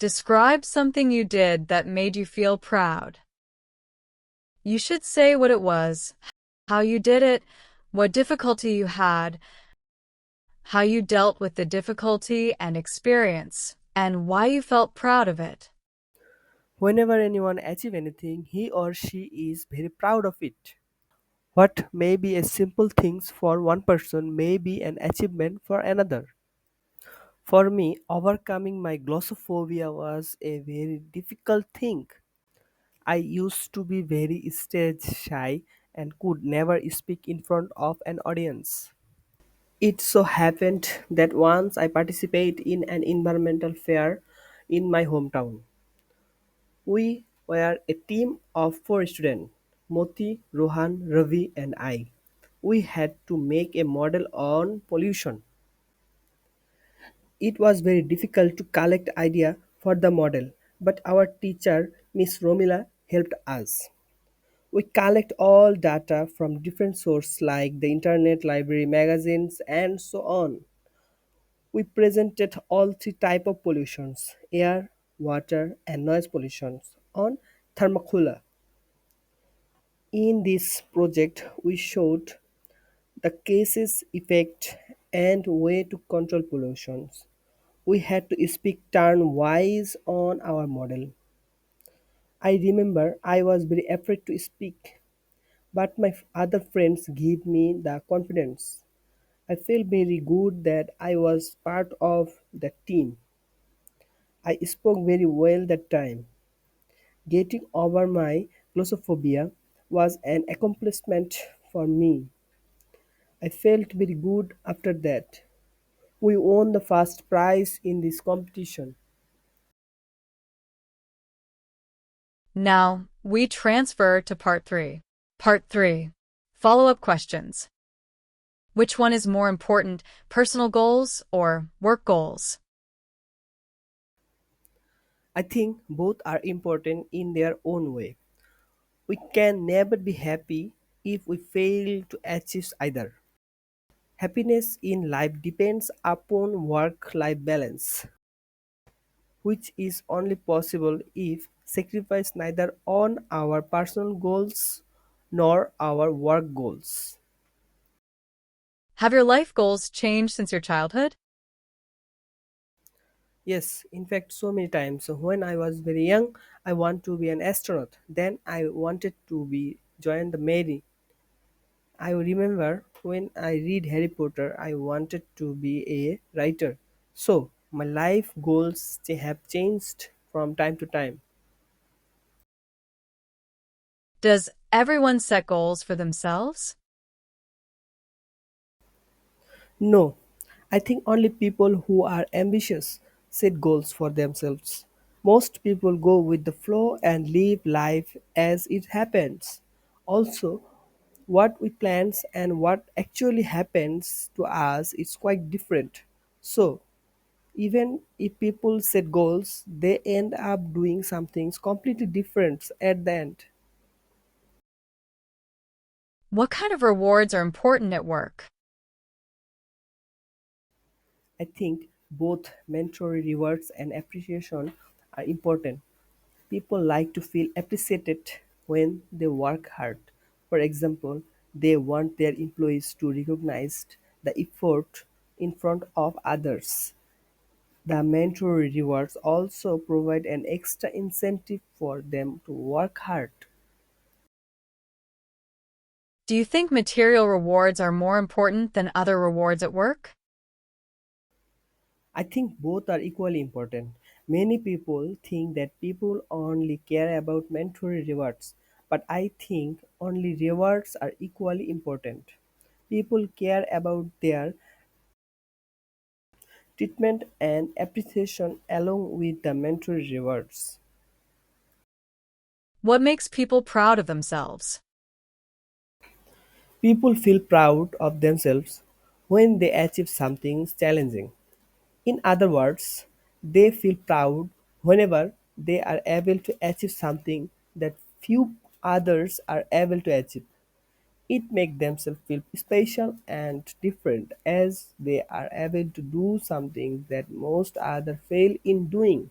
Describe something you did that made you feel proud. You should say what it was, how you did it, what difficulty you had, how you dealt with the difficulty and experience, and why you felt proud of it. Whenever anyone achieves anything, he or she is very proud of it. What may be a simple thing for one person may be an achievement for another. For me, overcoming my glossophobia was a very difficult thing. I used to be very stage shy and could never speak in front of an audience. It so happened that once I participated in an environmental fair in my hometown. We were a team of four students: Moti, Rohan, Ravi, and I. We had to make a model on pollution. It was very difficult to collect idea for the model, but our teacher, Miss Romila, helped us. We collect all data from different sources like the internet, library, magazines, and so on. We presented all three types of pollutions: air, water, and noise pollutions on thermocoupler. In this project, we showed the cases, effect, and way to control pollutions. We had to speak turn-wise on our model. I remember I was very afraid to speak, but my other friends gave me the confidence. I felt very good that I was part of the team. I spoke very well that time. Getting over my glossophobia was an accomplishment for me. I felt very good after that. We won the first prize in this competition. Now, we transfer to part 3. Part 3. Follow-up questions. Which one is more important, personal goals or work goals? I think both are important in their own way. We can never be happy if we fail to achieve either. Happiness in life depends upon work life balance, which is only possible if sacrifice neither on our personal goals nor our work goals. Have your life goals changed since your childhood? Yes, in fact, so many times. So when I was very young, I want to be an astronaut. Then I wanted to be join the Navy. I remember when I read Harry Potter, I wanted to be a writer. So my life goals they have changed from time to time. Does everyone set goals for themselves? No, I think only people who are ambitious set goals for themselves. Most people go with the flow and live life as it happens. Also, what we plan and what actually happens to us is quite different. So, even if people set goals, they end up doing something completely different at the end. What kind of rewards are important at work? I think both mandatory rewards and appreciation are important. People like to feel appreciated when they work hard. For example, they want their employees to recognize the effort in front of others. The mandatory rewards also provide an extra incentive for them to work hard. Do you think material rewards are more important than other rewards at work? I think both are equally important. Many people think that people only care about mandatory rewards, but I think only rewards are equally important. People care about their treatment and appreciation along with the mandatory rewards. What makes people proud of themselves? People feel proud of themselves when they achieve something challenging. In other words, they feel proud whenever they are able to achieve something that few others are able to achieve. It makes themselves feel special and different as they are able to do something that most others fail in doing.